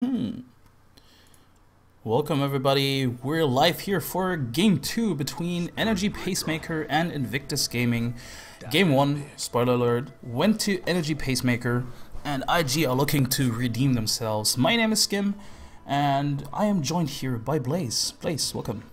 Hmm. Welcome everybody. We're live here for Game 2 between Energy Pacemaker and Invictus Gaming. Game 1, spoiler alert, went to Energy Pacemaker and IG are looking to redeem themselves. My name is Skim and I am joined here by Blaze. Blaze, welcome.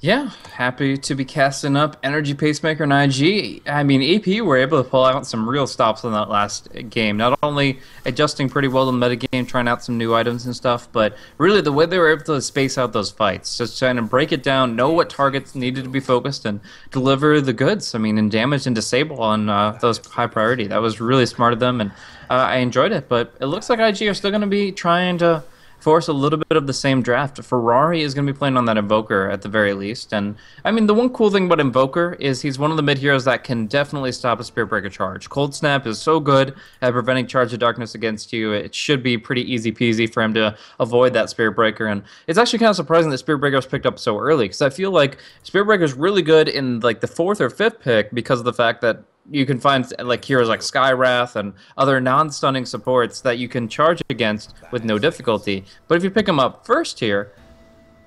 Yeah, happy to be casting up Energy Pacemaker and IG. I mean, AP were able to pull out some real stops in that last game. Not only adjusting pretty well to the metagame, trying out some new items and stuff, but really the way they were able to space out those fights, just trying to break it down, know what targets needed to be focused, and deliver the goods. I mean, and damage and disable on those high priority. That was really smart of them, and I enjoyed it. But it looks like IG are still going to be trying to force a little bit of the same draft. Ferrari is going to be playing on that Invoker at the very least. And, I mean, the one cool thing about Invoker is he's one of the mid-heroes that can definitely stop a Spirit Breaker charge. Cold Snap is so good at preventing Charge of Darkness against you. It should be pretty easy peasy for him to avoid that Spirit Breaker. And it's actually kind of surprising that Spirit Breaker was picked up so early, because I feel like Spirit Breaker is really good in, like, the 4th or 5th pick because of the fact that you can find like heroes like Skywrath and other non-stunning supports that you can charge against with no difficulty. But if you pick him up first here,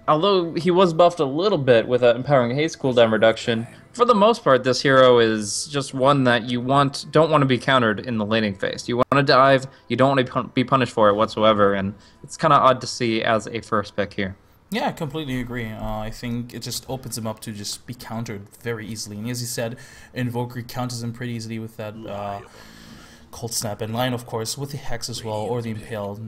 although he was buffed a little bit with an Empowering Haste cooldown reduction, for the most part this hero is just one that you don't want to be countered in the laning phase. You want to dive, you don't want to be punished for it whatsoever, and it's kind of odd to see as a first pick here. Yeah, I completely agree. I think it just opens him up to just be countered very easily. And as you said, Invoker counters him pretty easily with that Cold Snap. And Lion, of course, with the Hex as well, or the Impale.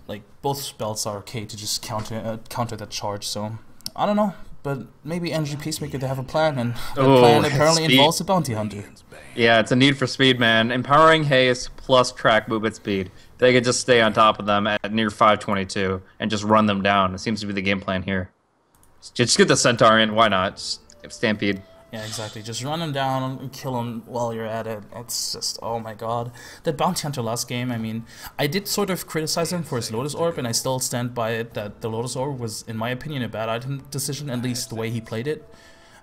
Like, both spells are okay to just counter that charge. So, I don't know. But maybe Energy Peacemaker, they have a plan. And that plan apparently involves a Bounty Hunter. Yeah, it's a need for speed, man. Empowering Haste plus track movement speed. They could just stay on top of them at near 522 and just run them down. It seems to be the game plan here. Just get the Centaur in. Why not? Just Stampede. Yeah, exactly. Just run them down and kill them while you're at it. It's just, oh my god. That Bounty Hunter last game, I mean, I did sort of criticize him for his Lotus Orb, and I still stand by it that the Lotus Orb was, in my opinion, a bad item decision, at least the way he played it.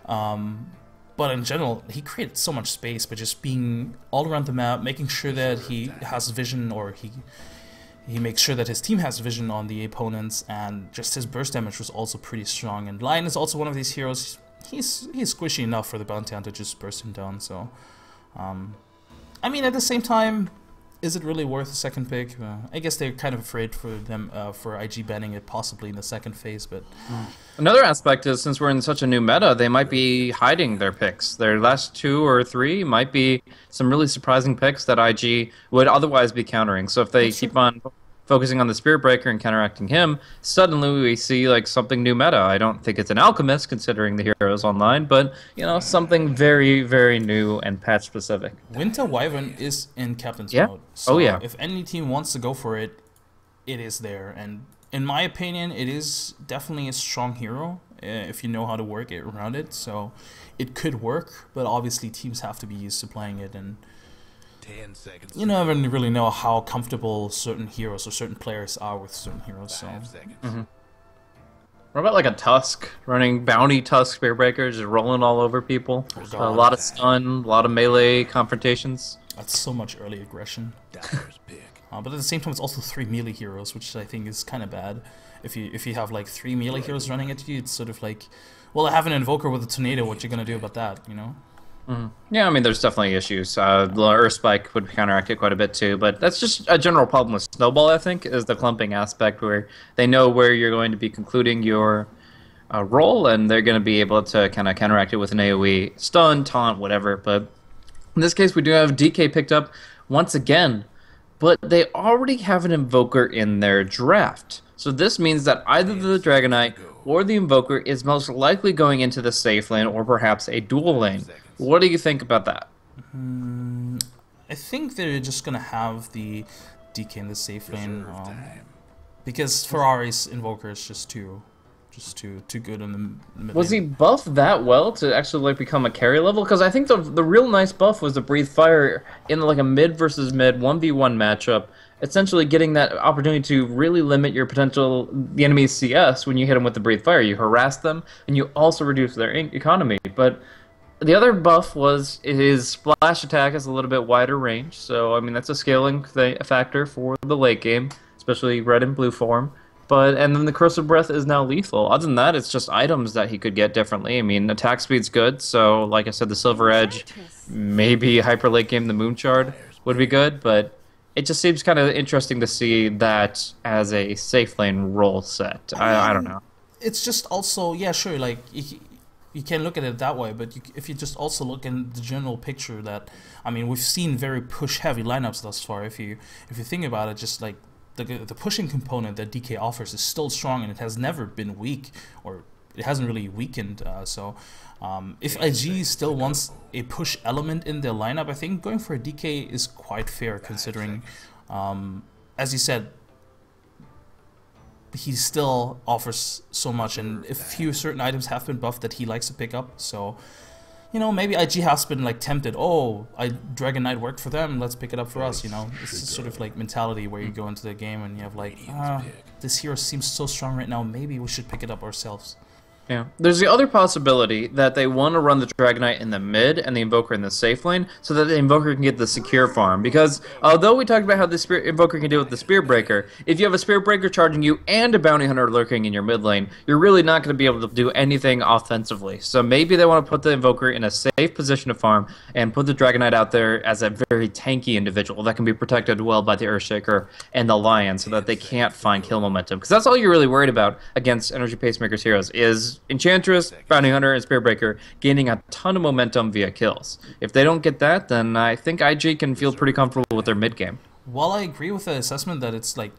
But in general, he created so much space by just being all around the map, making sure that he has vision, or he makes sure that his team has vision on the opponents, and just his burst damage was also pretty strong. And Lion is also one of these heroes. He's squishy enough for the Bounty Hunter to just burst him down. So, I mean, at the same time, is it really worth a second pick? I guess they're kind of afraid for IG banning it possibly in the second phase, but... Another aspect is, since we're in such a new meta, they might be hiding their picks. Their last 2 or 3 might be some really surprising picks that IG would otherwise be countering. So if they keep on focusing on the Spirit Breaker and counteracting him, suddenly we see like something new meta. I don't think it's an Alchemist, considering the heroes online, but, you know, something very, very new and patch specific. Winter Wyvern is in Captain's mode. So if any team wants to go for it, it is there. And in my opinion, it is definitely a strong hero if you know how to work it around it. So it could work, but obviously teams have to be used to playing it, and 10 seconds. you never really know how comfortable certain heroes or certain players are with certain heroes. So. What about like a Tusk, running Bounty Tusk Spirit Breaker, just rolling all over people? Oh, a lot of stun, a lot of melee confrontations. That's so much early aggression. But at the same time, it's also 3 melee heroes, which I think is kind of bad. If you have like 3 melee heroes running at you, it's sort of like, well, I have an Invoker with a Tornado. What you gonna do about that? You know? Yeah, I mean, there's definitely issues. The Earth Spike would counteract it quite a bit too, but that's just a general problem with Snowball, I think, is the clumping aspect, where they know where you're going to be concluding your roll, and they're going to be able to kind of counteract it with an AoE, stun, taunt, whatever. But in this case, we do have DK picked up once again, but they already have an Invoker in their draft. So this means that either the Dragonite or the Invoker is most likely going into the safe lane, or perhaps a dual lane. What do you think about that? I think they're just gonna have the DK in the safe lane, because Ferrari's Invoker is just too good in the mid Was he lane. buffed that well to actually like become a carry level? Because I think the real nice buff was the Breathe Fire in like a mid versus mid 1v1 matchup, essentially getting that opportunity to really limit your the enemy's CS when you hit them with the Breathe Fire. You harass them, and you also reduce their economy. But the other buff was his splash attack is a little bit wider range, so I mean that's a scaling factor for the late game, especially red and blue form. And then the Corrosive Breath is now lethal. Other than that, it's just items that he could get differently. I mean, attack speed's good, so like I said, the Silver Edge, maybe hyper late game the Moon Shard would be good, but it just seems kind of interesting to see that as a safe lane role set. I don't know. It's just also, yeah, sure, like, you can look at it that way, but if you just also look in the general picture that, I mean, we've seen very push-heavy lineups thus far. If you think about it, just like the pushing component that DK offers is still strong, and it has never been weak, or it hasn't really weakened. If IG still wants a push element in their lineup, I think going for a DK is quite fair, considering, as you said, he still offers so much, and a few certain items have been buffed that he likes to pick up. So, you know, maybe IG has been like tempted. Oh, Dragon Knight worked for them. Let's pick it up for us. You know, it's this sort of like mentality where you go into the game and you have like, this hero seems so strong right now. Maybe we should pick it up ourselves. Yeah. There's the other possibility that they want to run the Dragon Knight in the mid and the Invoker in the safe lane so that the Invoker can get the secure farm. Because although we talked about how the Invoker can deal with the Spear Breaker, if you have a Spear Breaker charging you and a Bounty Hunter lurking in your mid lane, you're really not going to be able to do anything offensively. So maybe they want to put the Invoker in a safe position to farm and put the Dragon Knight out there as a very tanky individual that can be protected well by the Earthshaker and the Lion so that they can't find kill momentum. Because that's all you're really worried about against Energy Pacemaker's heroes is Enchantress, Bounty Hunter, and Spear Breaker gaining a ton of momentum via kills. If they don't get that, then I think IG can feel pretty comfortable with their mid game. While I agree with the assessment that it's like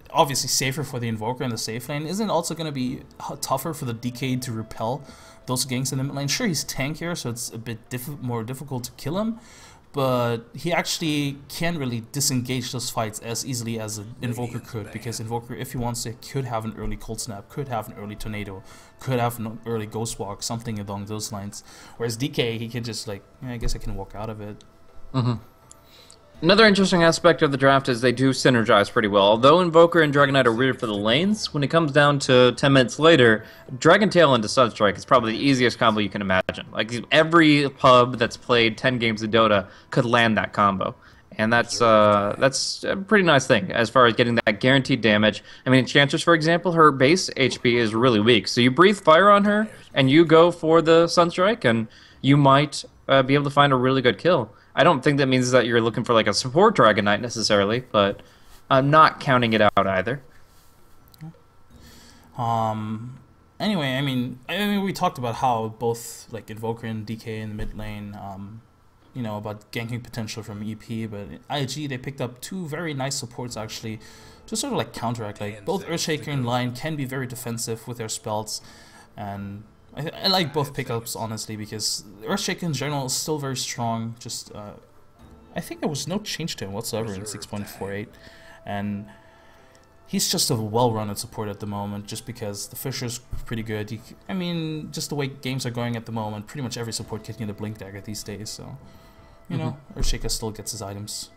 obviously safer for the Invoker in the safe lane, isn't it also going to be tougher for the DK to repel those ganks in the mid lane? Sure, he's tankier, so it's a bit more difficult to kill him, but he actually can't really disengage those fights as easily as an Invoker could, because Invoker, if he wants to, could have an early Cold Snap, could have an early Tornado, could have an early Ghost Walk, something along those lines. Whereas DK, he can just like, yeah, I guess I can walk out of it. Another interesting aspect of the draft is they do synergize pretty well. Although Invoker and Dragon Knight are weird for the lanes, when it comes down to 10 minutes later, Dragon Tail into Sunstrike is probably the easiest combo you can imagine. Like, every pub that's played 10 games of Dota could land that combo. And that's a pretty nice thing as far as getting that guaranteed damage. I mean, Enchantress, for example, her base HP is really weak. So you breathe fire on her, and you go for the Sunstrike, and you might be able to find a really good kill. I don't think that means that you're looking for like a support Dragon Knight necessarily, but I'm not counting it out either. Anyway, I mean, we talked about how both like Invoker and DK in the mid lane, you know, about ganking potential from EP, but IG, they picked up two very nice supports actually to sort of like counteract. Like both Earthshaker and Lion can be very defensive with their spells, and I like both pickups honestly, because Earthshaker in general is still very strong. Just I think there was no change to him whatsoever in 6.48, and he's just a well-rounded support at the moment, just because the Fisher's pretty good. I mean, just the way games are going at the moment, pretty much every support can get a Blink Dagger these days, so, you know, Earthshaker still gets his items.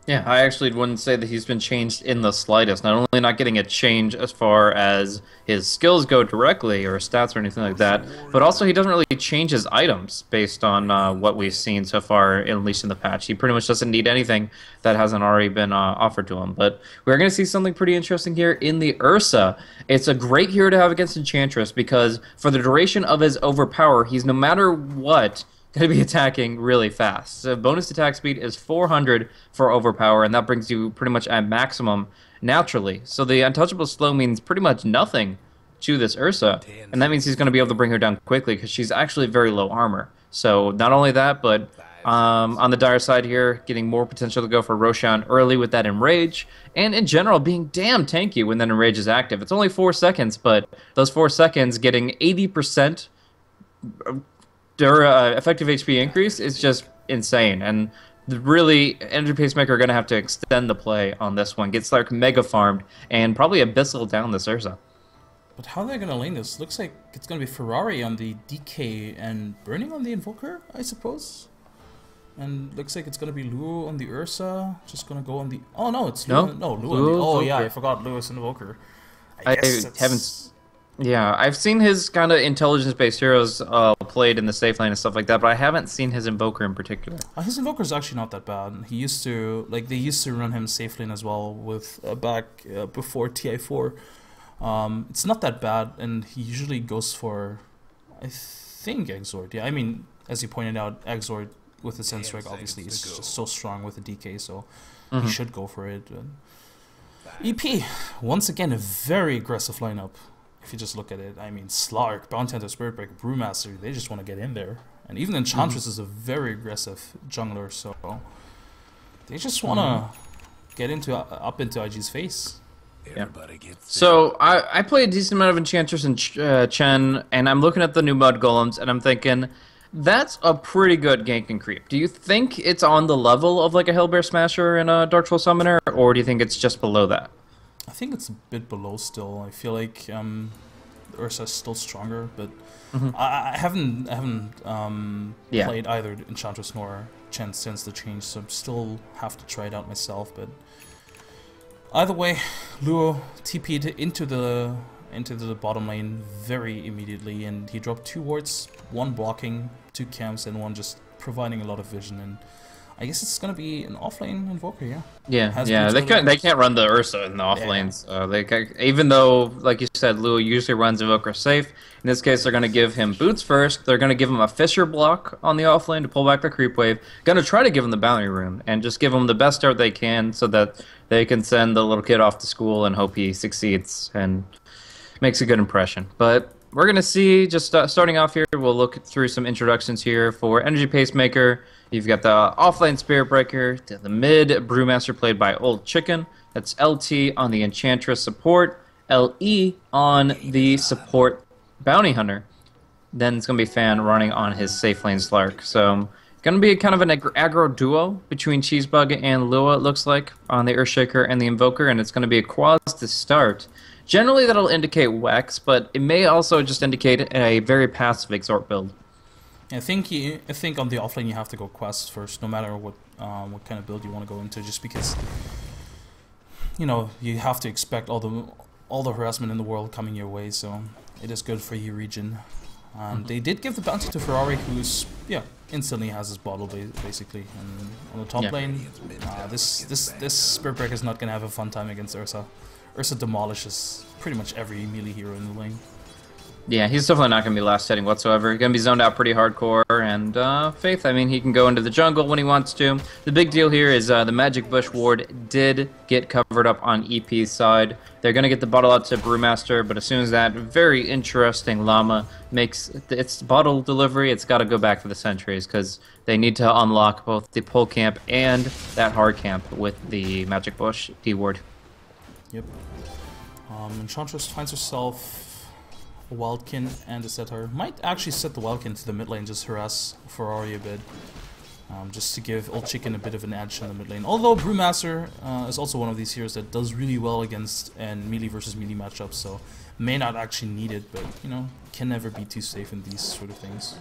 Yeah, I actually wouldn't say that he's been changed in the slightest. Not only not getting a change as far as his skills go directly or stats or anything like that, but also he doesn't really change his items based on what we've seen so far, at least in the patch. He pretty much doesn't need anything that hasn't already been offered to him. But we're going to see something pretty interesting here in the Ursa. It's a great hero to have against Enchantress because for the duration of his overpower, he's no matter what going to be attacking really fast. So bonus attack speed is 400 for overpower, and that brings you pretty much at maximum naturally. So the untouchable slow means pretty much nothing to this Ursa, and that means he's going to be able to bring her down quickly because she's actually very low armor. So not only that, but on the dire side here, getting more potential to go for Roshan early with that Enrage, and in general being damn tanky when that Enrage is active. It's only 4 seconds, but those 4 seconds getting 80% effective HP increase is just insane, and really Energy Pacemaker are going to have to extend the play on this one, get Slark mega farmed, and probably Abyssal down this Ursa. But how are they going to lane this? Looks like it's going to be Ferrari on the DK and Burning on the Invoker, I suppose. And looks like it's going to be Luo on the Ursa, just going to go on the... Oh no, it's Luo. No, Luo on the... Oh yeah, I forgot Luo's Invoker. I guess Yeah, I've seen his kind of intelligence-based heroes played in the safe lane and stuff like that, but I haven't seen his Invoker in particular. His Invoker's actually not that bad. He used to, like, they used to run him safe lane as well with back before TI4. It's not that bad, and he usually goes for, I think, Exord. Yeah, I mean, as you pointed out, Exord with the Sense obviously is just so strong with the DK, so he should go for it. EP, once again, a very aggressive lineup. If you just look at it, I mean, Slark, Bounty Hunter, Spirit Breaker, Brewmaster, they just want to get in there. And even Enchantress is a very aggressive jungler, so they just want to get into up into IG's face. Everybody gets So I play a decent amount of Enchantress and Chen, and I'm looking at the new Mud Golems, and I'm thinking, that's a pretty good gank and creep. Do you think it's on the level of like a Hellbear Smasher and a Dark Troll Summoner, or do you think it's just below that? I think it's a bit below still. I feel like Ursa's still stronger, but I haven't played either Enchantress nor Chen since the change, so I still have to try it out myself. But either way, Luo TP'd into the bottom lane very immediately, and he dropped 2 wards, 1 blocking, 2 camps, and 1 just providing a lot of vision. And I guess it's gonna be an offlane Invoker, yeah. Yeah, they can't run the Ursa in the off lanes. Even though, like you said, Luo usually runs Invoker safe. In this case, they're gonna give him boots first. They're gonna give him a Fissure block on the off lane to pull back the creep wave. Gonna try to give him the bounty rune and just give him the best start they can so that they can send the little kid off to school and hope he succeeds and makes a good impression. But we're gonna see, just starting off here, we'll look through some introductions here for Energy Pacemaker. You've got the offlane Spirit Breaker, the mid Brewmaster played by Old Chicken. That's LT on the Enchantress support, LE on the support Bounty Hunter. Then it's going to be Fan running on his safe lane Slark. So going to be kind of an aggro duo between Cheesebug and Lua, it looks like, on the Earthshaker and the Invoker, and it's going to be a quaz to start. Generally that'll indicate Wex, but it may also just indicate a very passive Exort build. I think on the offlane you have to go quest first, no matter what kind of build you want to go into, just because you know you have to expect all the harassment in the world coming your way. So it is good for your region. And they did give the bounty to Ferrari, who's instantly has his bottle basically. And on the top lane, this Spirit Breaker is not gonna have a fun time against Ursa. Ursa demolishes pretty much every melee hero in the lane. Yeah, he's definitely not going to be last hitting whatsoever. Going to be zoned out pretty hardcore, and Faith, I mean, he can go into the jungle when he wants to. The big deal here is the Magic Bush ward did get covered up on EP's side. They're going to get the bottle out to Brewmaster, but as soon as that very interesting llama makes its bottle delivery, it's got to go back for the sentries, because they need to unlock both the pole camp and that hard camp with the Magic Bush D ward. Yep. Enchantress finds herself a Wildkin and a setter. Might actually set the Wildkin to the mid lane, just harass Ferrari a bit. Just to give Old Chicken a bit of an edge in the mid lane. Although Brewmaster is also one of these heroes that does really well against melee versus melee matchups, so may not actually need it, but you know, can never be too safe in these sort of things.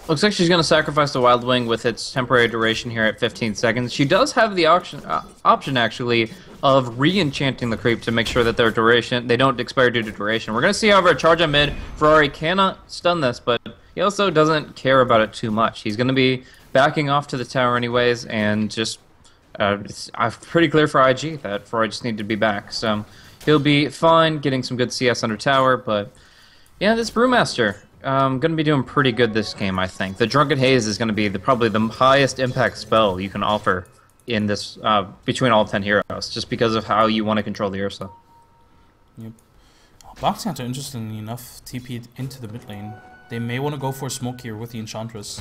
Looks like she's going to sacrifice the Wild Wing with its temporary duration here at 15 seconds. She does have the option actually of re-enchanting the creep to make sure that their duration, they don't expire due to duration. We're going to see, however, a charge on mid. Ferrari cannot stun this, but he also doesn't care about it too much. He's going to be backing off to the tower anyways, and just it's pretty clear for IG that Ferrari just needed to be back. So he'll be fine getting some good CS under tower, but yeah, this Brewmaster going to be doing pretty good this game, I think. The Drunken Haze is going to be probably the highest impact spell you can offer in this between all 10 heroes, just because of how you want to control the Ursa. Yep. Bounty Hunter, interestingly enough, TP'd into the mid lane. They may want to go for a smoke here with the Enchantress.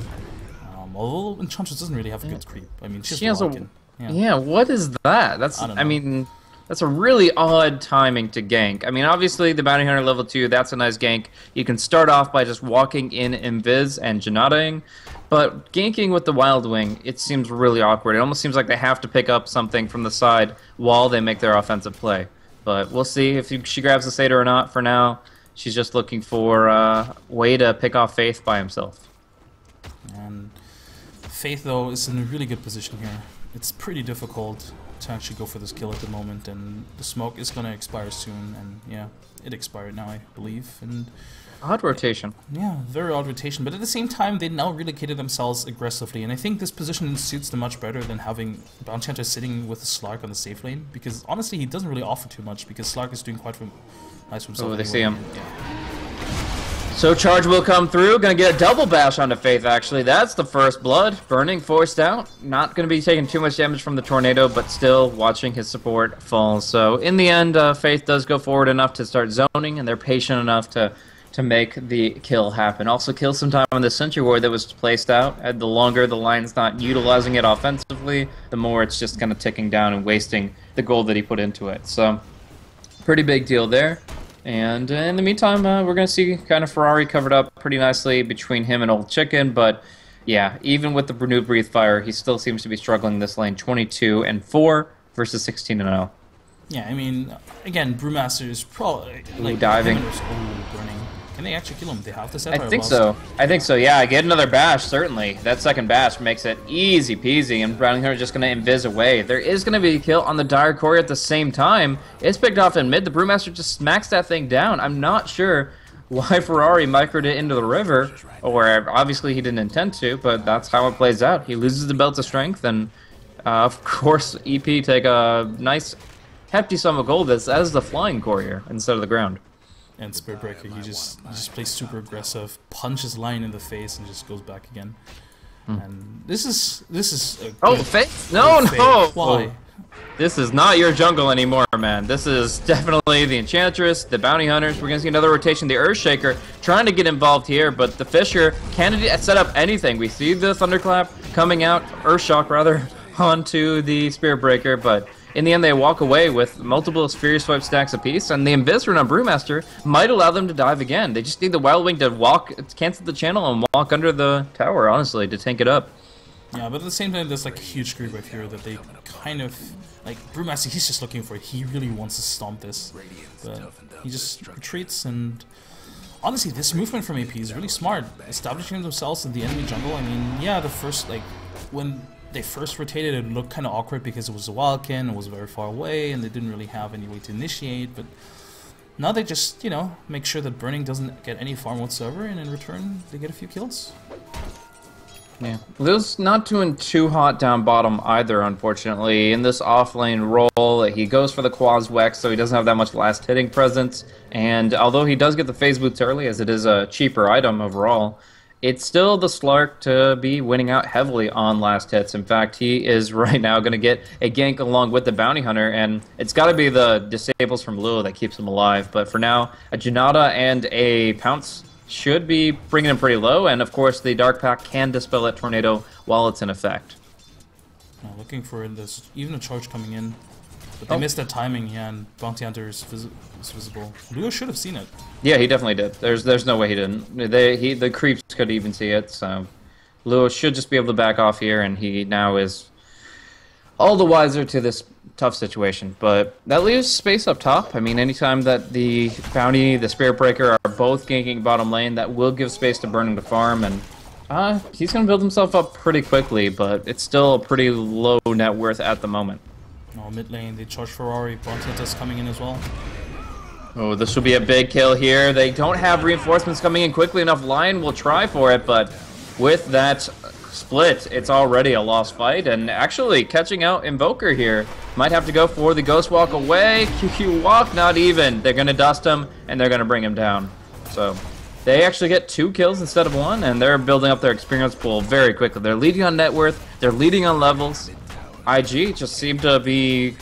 Although Enchantress doesn't really have a good creep. I mean, she has a yeah, what is that? That's I mean, that's a really odd timing to gank. I mean, obviously the Bounty Hunter level 2, that's a nice gank. You can start off by just walking in Invis and Janataing, but ganking with the Wild Wing, it seems really awkward. It almost seems like they have to pick up something from the side while they make their offensive play. But we'll see if she grabs the Satyr or not. For now, she's just looking for a way to pick off Faith by himself. And Faith, though, is in a really good position here. It's pretty difficult to actually go for this kill at the moment, and the smoke is gonna expire soon, and yeah, it expired now, I believe, and Odd rotation. yeah, very odd rotation, but at the same time, they now relocated themselves aggressively, and I think this position suits them much better than having Bounty Hunter sitting with Slark on the safe lane, because honestly, he doesn't really offer too much, because Slark is doing quite nice for himself. Oh, they anyway. see him. Yeah. So charge will come through. Gonna get a double bash onto Faith, actually. That's the first blood. Burning forced out. Not gonna be taking too much damage from the tornado, but still watching his support fall. So in the end, Faith does go forward enough to start zoning, and they're patient enough to make the kill happen. Also kills some time on the sentry ward that was placed out. And the longer the line's not utilizing it offensively, the more it's just kind of ticking down and wasting the gold that he put into it. So pretty big deal there. And in the meantime, we're going to see kind of Ferrari covered up pretty nicely between him and Old Chicken. But yeah, even with the new Breathe Fire, he still seems to be struggling this lane. 22-4 versus 16-0. Yeah, I mean, again, Brewmaster is probably like diving. Burning. Can they actually kill him? They have to set. I think so. I think so. Yeah, get another bash. Certainly, that second bash makes it easy peasy, and Browning Hunter just going to invis away. There is going to be a kill on the Dire Courier at the same time. It's picked off in mid. The Brewmaster just smacks that thing down. I'm not sure why Ferrari microed it into the river, or obviously he didn't intend to, but that's how it plays out. He loses the Belt of Strength, and of course, EP take a nice hefty sum of gold as the Flying Courier instead of the ground. And Spirit Breaker, he just plays super aggressive, punches Lion in the face, and just goes back again. And this is a Oh, good- Faith? No, good no! fake. Why? This is not your jungle anymore, man. This is definitely the Enchantress, the Bounty Hunters. We're going to see another rotation. The Earthshaker trying to get involved here, but the Fisher can't set up anything. We see the Thunderclap coming out, Earthshock rather, onto the Spirit Breaker, but in the end they walk away with multiple Sphere Swipe stacks apiece, and the Invis on Brewmaster might allow them to dive again. They just need the Wild Wing to cancel the channel and walk under the tower, honestly, to tank it up. Yeah, but at the same time, there's like a huge creep right here that they kind of like Brewmaster. He's just looking for it. He really wants to stomp this, but he just retreats. And honestly, this movement from AP is really smart, establishing themselves in the enemy jungle. I mean, yeah, the first when they first rotated, it looked kind of awkward because it was a wildkin, it was very far away, and they didn't really have any way to initiate. But now they just, you know, make sure that Burning doesn't get any farm whatsoever, and in return, they get a few kills. Yeah, Leo's not doing too hot down bottom either, unfortunately. In this off-lane role, he goes for the Quaz Wex, so he doesn't have that much last hitting presence. And although he does get the phase boots early, as it is a cheaper item overall, it's still the Slark to be winning out heavily on last hits. In fact, he is right now going to get a gank along with the Bounty Hunter, and it's got to be the disables from Lua that keeps him alive. But for now, a Janata and a Pounce should be bringing him pretty low, and of course the Dark Pack can dispel that tornado while it's in effect. Looking for this, even a charge coming in, but they missed that timing. Yeah, and Bounty Hunter is visible. Leo should have seen it. Yeah, he definitely did. There's no way he didn't. The creeps could even see it, so Lua should just be able to back off here, and he now is all the wiser to this tough situation. But that leaves space up top. I mean, anytime that the Bounty, the Spirit Breaker are both ganking bottom lane, that will give space to Burning to farm, and he's going to build himself up pretty quickly, but it's still a pretty low net worth at the moment. Oh, mid lane, they charge Ferrari. Bounty Hunter's coming in as well. Oh, this will be a big kill here. They don't have reinforcements coming in quickly enough. Lion will try for it, but with that split, it's already a lost fight. And actually, catching out Invoker here. Might have to go for the Ghost Walk away. QQ Walk, not even. They're going to dust him, and they're going to bring him down. So they actually get 2 kills instead of 1, and they're building up their experience pool very quickly. They're leading on net worth. They're leading on levels. IG just seem to be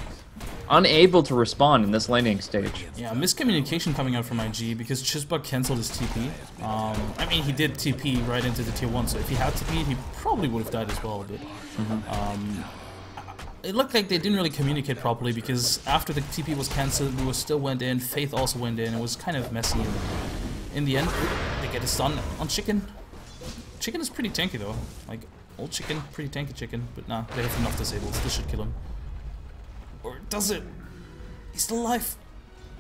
unable to respond in this laning stage. Yeah, miscommunication coming out from IG because Chisbug cancelled his TP. I mean, he did TP right into the tier 1, so if he had TP, he probably would have died as well. But it looked like they didn't really communicate properly because after the TP was cancelled, Lewis still went in, Faith also went in. It was kind of messy. In the end, they get a stun on Chicken. Chicken is pretty tanky though. Like, old Chicken, pretty tanky Chicken, but nah, they have enough disables. This should kill him. Or does it? He's still alive.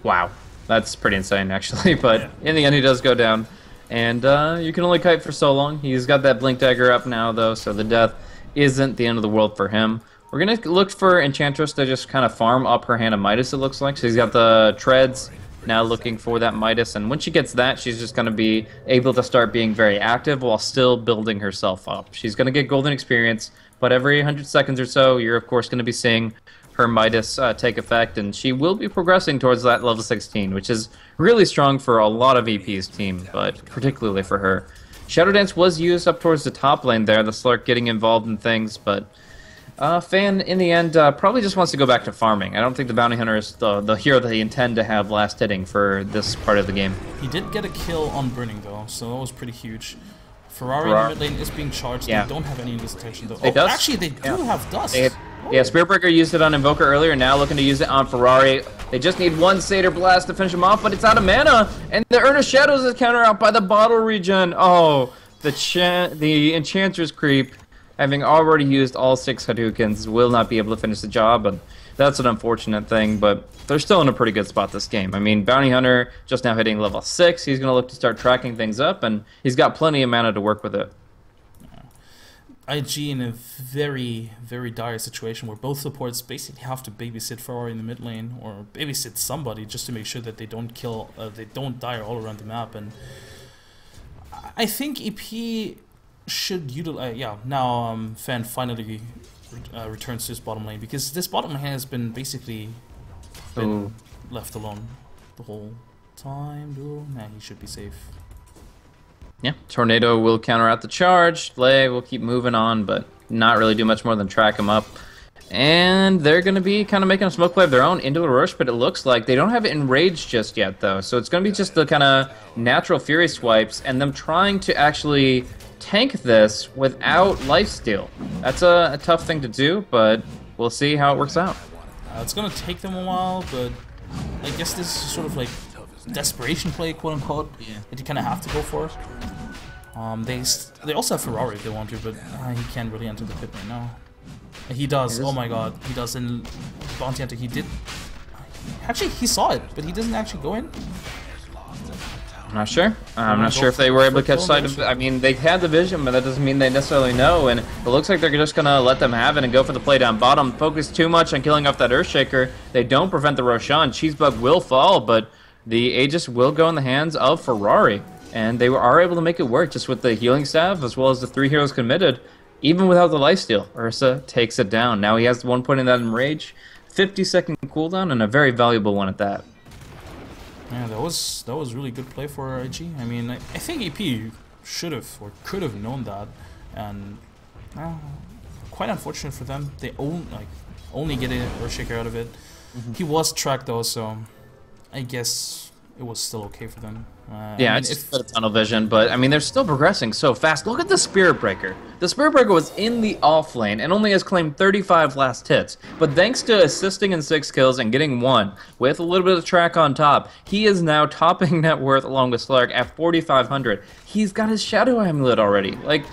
Wow, that's pretty insane actually, but in the end he does go down. And you can only kite for so long. He's got that Blink Dagger up now though, so the death isn't the end of the world for him. We're going to look for Enchantress to just kind of farm up her hand of Midas, it looks like. She's got the treads, now looking for that Midas. And when she gets that, she's just going to be able to start being very active while still building herself up. She's going to get golden experience, but every 100 seconds or so, you're, of course, going to be seeing her Midas take effect. And she will be progressing towards that level 16, which is really strong for a lot of EP's team, but particularly for her. Shadow Dance was used up towards the top lane there, the Slark getting involved in things, but Fan, in the end, probably just wants to go back to farming. I don't think the Bounty Hunter is the hero that they intend to have last hitting for this part of the game. He did get a kill on Burning, though, so that was pretty huge. Ferrari in the mid lane is being charged. Yeah. They don't have any detection, though. Actually, they do have Dust. Yeah, Spirit Breaker used it on Invoker earlier, now looking to use it on Ferrari. They just need one Satyr Blast to finish him off, but it's out of mana, and the Urn of Shadows is countered out by the bottle regen. Oh, the Enchantress creep, having already used all 6 Hadoukens, will not be able to finish the job, and that's an unfortunate thing, but they're still in a pretty good spot this game. I mean, Bounty Hunter just now hitting level 6, he's going to look to start tracking things up, and he's got plenty of mana to work with it. IG in a very, very dire situation where both supports basically have to babysit Ferrari in the mid lane, or babysit somebody just to make sure that they don't they don't die all around the map. And I think EP should utilize. Now Fan finally returns to his bottom lane, because this bottom lane has been basically left alone the whole time. Nah, he should be safe. Yeah, Tornado will counter out the charge. Flay will keep moving on, but not really do much more than track him up. And they're going to be kind of making a smoke play of their own into the rush, but it looks like they don't have it enraged just yet, though. So it's going to be just the kind of natural Fury swipes and them trying to actually tank this without lifesteal. That's a tough thing to do, but we'll see how it works out. It's going to take them a while, but I guess this is sort of like desperation play, quote unquote, that you kind of have to go for. They also have Ferrari if they want to, but he can't really enter the pit right now. He does. Oh my god, he does. And Bounty Hunter, he did. Actually, he saw it, but he doesn't actually go in. I'm not sure. I'm not sure if they were able to catch sight of it. I mean, they had the vision, but that doesn't mean they necessarily know. And it looks like they're just going to let them have it and go for the play down bottom. Focus too much on killing off that Earthshaker. They don't prevent the Roshan. Cheesebug will fall, but the Aegis will go in the hands of Ferrari. And they are able to make it work just with the healing staff as well as the 3 heroes committed. Even without the lifesteal, Ursa takes it down. Now he has 1 point in that Enrage, 50-second cooldown, and a very valuable one at that. Yeah, that was really good play for IG. I mean, I think EP should have or could have known that, and quite unfortunate for them. They only get an Earthshaker out of it. He was tracked though, so I guess it was still okay for them. Yeah, it's just a tunnel vision, but I mean, they're still progressing so fast. Look at the Spirit Breaker. The Spirit Breaker was in the off lane and only has claimed 35 last hits. But thanks to assisting in 6 kills and getting 1 with a little bit of track on top, he is now topping net worth along with Slark at 4,500. He's got his Shadow Amulet already. Like,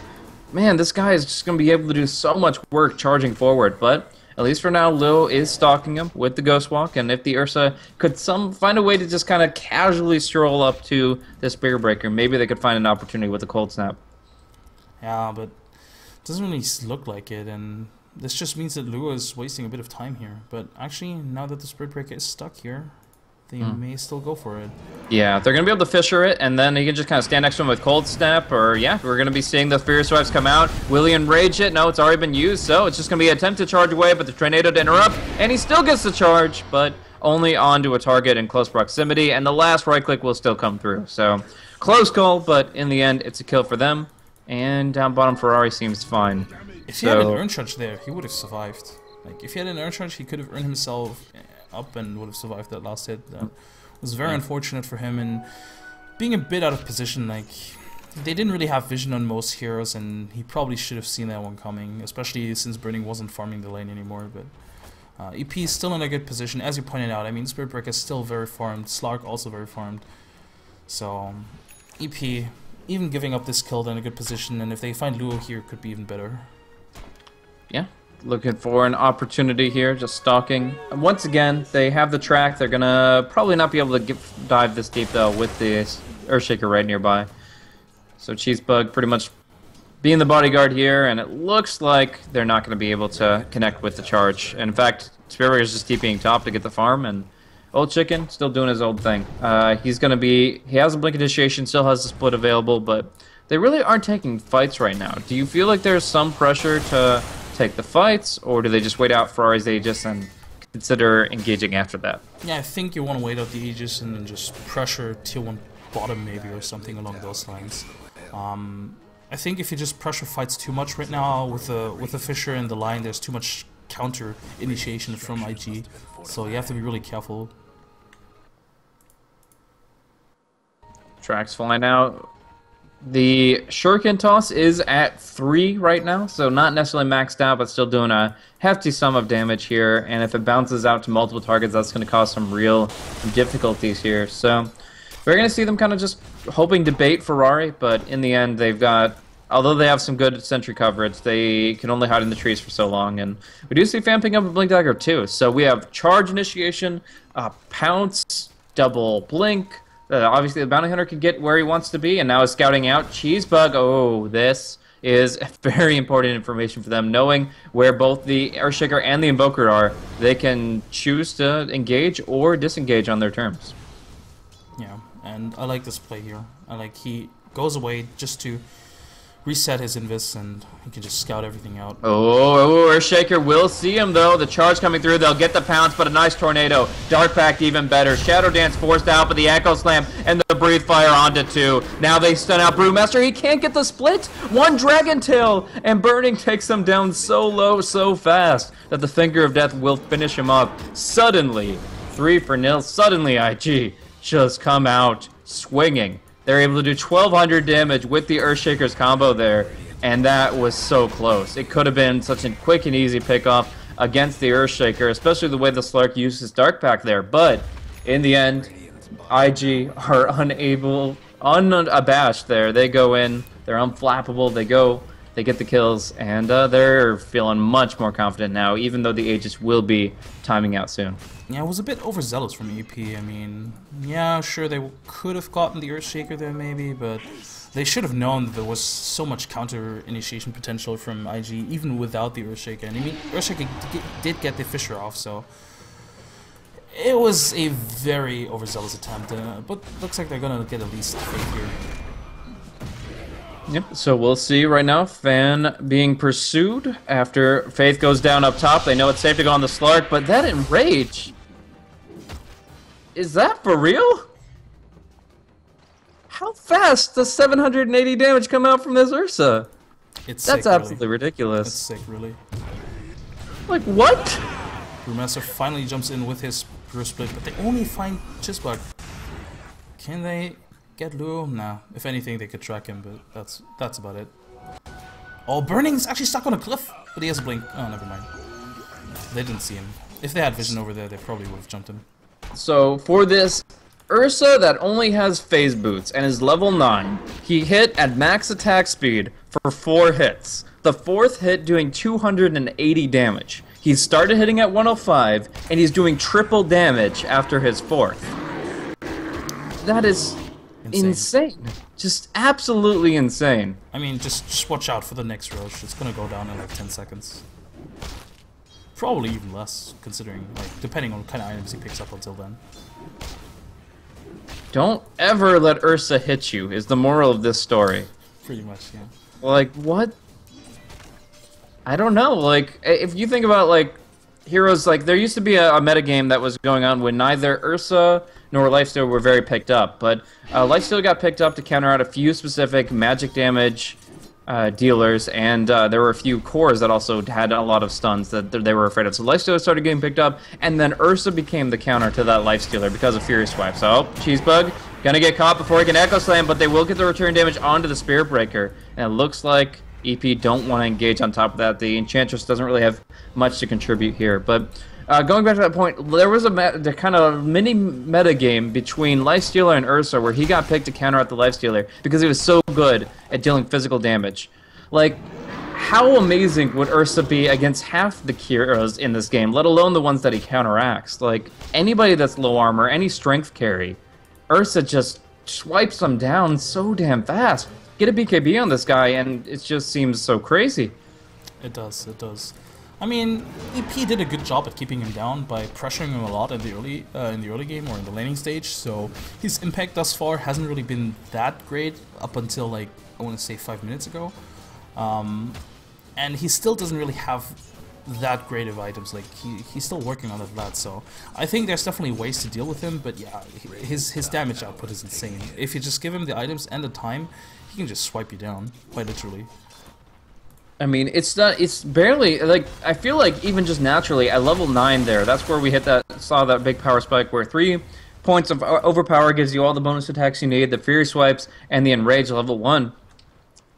man, this guy is just going to be able to do so much work charging forward, but at least for now, Lil is stalking him with the Ghost Walk, and if the Ursa could find a way to just kind of casually stroll up to the Spirit Breaker, maybe they could find an opportunity with the Cold Snap. Yeah, but it doesn't really look like it, and this just means that Lua is wasting a bit of time here. But actually, now that the Spirit Breaker is stuck here, they may still go for it. Yeah, they're going to be able to Fisher it, and then he can just kind of stand next to him with Cold Snap, or yeah, we're going to be seeing the Fierce Swipes come out. Will he enrage it? No, it's already been used, so it's just going to be an attempt to charge away, but the Tornado to interrupt, and he still gets the charge, but only onto a target in close proximity, and the last right click will still come through. So, close call, but in the end, it's a kill for them, and down bottom, Ferrari seems fine. If he had an Urn Charge there, he would have survived. Like, if he had an Urn Charge, he could have earned himself up and would have survived that last hit. That was very unfortunate for him, and being a bit out of position. Like, they didn't really have vision on most heroes, and he probably should have seen that one coming, especially since Burning wasn't farming the lane anymore. But EP is still in a good position, as you pointed out. I mean, Spirit Breaker is still very farmed, Slark also very farmed. So EP, even giving up this kill, they're in a good position, and if they find Luo here, it could be even better. Yeah. Looking for an opportunity here, just stalking. And once again, they have the track. They're going to probably not be able to dive this deep, though, with the Earthshaker right nearby. So Cheesebug pretty much being the bodyguard here, and it looks like they're not going to be able to connect with the charge. And in fact, Spearbreaker is just TPing top to get the farm, and Old Chicken still doing his old thing. He has a Blink Initiation, still has the split available, but they really aren't taking fights right now. Do you feel like there's some pressure to take the fights, or do they just wait out Ferrari's Aegis and consider engaging after that? Yeah, I think you want to wait out the Aegis and then just pressure tier 1 bottom maybe or something along those lines. I think if you just pressure fights too much right now with the Fisher and the line, there's too much counter initiation from IG, so you have to be really careful. Tracks flying out. The Shuriken toss is at 3 right now, so not necessarily maxed out, but still doing a hefty sum of damage here. And if it bounces out to multiple targets, that's going to cause some real difficulties here. So we're going to see them kind of just hoping to bait Ferrari, but in the end, they've got, although they have some good sentry coverage, they can only hide in the trees for so long. And we do see Fan picking up a Blink Dagger too. So we have Charge Initiation, Pounce, Double Blink. Obviously, the Bounty Hunter can get where he wants to be, and now is scouting out Cheesebug. Oh, this is very important information for them. Knowing where both the Earthshaker and the Invoker are, they can choose to engage or disengage on their terms. Yeah, and I like this play here. I like he goes away just to reset his invis, and he can just scout everything out. Oh, Earthshaker will see him, though. The charge coming through. They'll get the pounce, but a nice tornado. Dark Pact even better. Shadow Dance forced out, but the Echo Slam and the Breathe Fire onto 2. Now they stun out Brewmaster. He can't get the split. One Dragon Tail, and Burning takes him down so low, so fast that the Finger of Death will finish him up. Suddenly, 3-0. Suddenly, IG just come out swinging. They're able to do 1,200 damage with the Earthshaker's combo there, and that was so close. It could have been such a quick and easy pickoff against the Earthshaker, especially the way the Slark used his Dark Pact there. But in the end, IG are unabashed there. They go in, they're unflappable, they get the kills, and they're feeling much more confident now, even though the Aegis will be timing out soon. Yeah, it was a bit overzealous from EP. I mean, yeah, sure, they could have gotten the Earthshaker there maybe, but they should have known that there was so much counter initiation potential from IG, even without the Earthshaker. And I mean, Earthshaker did get the Fisher off, so it was a very overzealous attempt, but looks like they're gonna get at least Faith here. Yep, so we'll see right now. Fan being pursued after Faith goes down up top. They know it's safe to go on the Slark, but that Enrage... Is that for real? How fast does 780 damage come out from this Ursa? That's sick, absolutely really. ridiculous. That's sick, really. Like, what? Brewmaster finally jumps in with his Brew Split, but they only find Cheesebug. Can they get Luo? Nah. If anything, they could track him, but that's about it. Oh, Burning's actually stuck on a cliff, but he has a blink. Oh, never mind. They didn't see him. If they had vision over there, they probably would have jumped him. So for this Ursa that only has phase boots and is level 9, he hit at max attack speed for 4 hits. The 4th hit doing 280 damage. He started hitting at 105, and he's doing triple damage after his 4th. That is insane. Just absolutely insane. I mean, just watch out for the next rush. It's gonna go down in like 10 seconds. Probably even less, considering, like, depending on what kind of items he picks up until then. Don't ever let Ursa hit you, is the moral of this story. Pretty much, yeah. Like, what? I don't know. Like, if you think about, like, heroes, like, there used to be a metagame that was going on when neither Ursa nor Lifesteal were very picked up, but Lifesteal got picked up to counter out a few specific magic damage dealers, and there were a few cores that also had a lot of stuns that they were afraid of. So Lifestealer started getting picked up, and then Ursa became the counter to that Lifestealer because of Fury Swipe. So, Cheesebug gonna get caught before he can Echo Slam, but they will get the return damage onto the Spirit Breaker. And it looks like EP don't want to engage on top of that. The Enchantress doesn't really have much to contribute here. But going back to that point, there was a kind of mini meta game between Lifestealer and Ursa where he got picked to counter out the Lifestealer because he was so good at dealing physical damage. Like, how amazing would Ursa be against half the heroes in this game, let alone the ones that he counteracts? Like, anybody that's low armor, any strength carry, Ursa just swipes them down so damn fast. get a BKB on this guy, and it just seems so crazy. It does, it does. I mean, EP did a good job at keeping him down by pressuring him a lot in the early game or in the laning stage. So his impact thus far hasn't really been that great up until like I want to say 5 minutes ago, and he still doesn't really have that great of items. Like he's still working on that. So I think there's definitely ways to deal with him. But yeah, his damage output is insane. If you just give him the items and the time, he can just swipe you down quite literally. I mean, it's barely, like, I feel like even just naturally, at level 9 there, that's where we saw that big power spike where 3 points of overpower gives you all the bonus attacks you need, the Fury Swipes, and the Enrage level 1.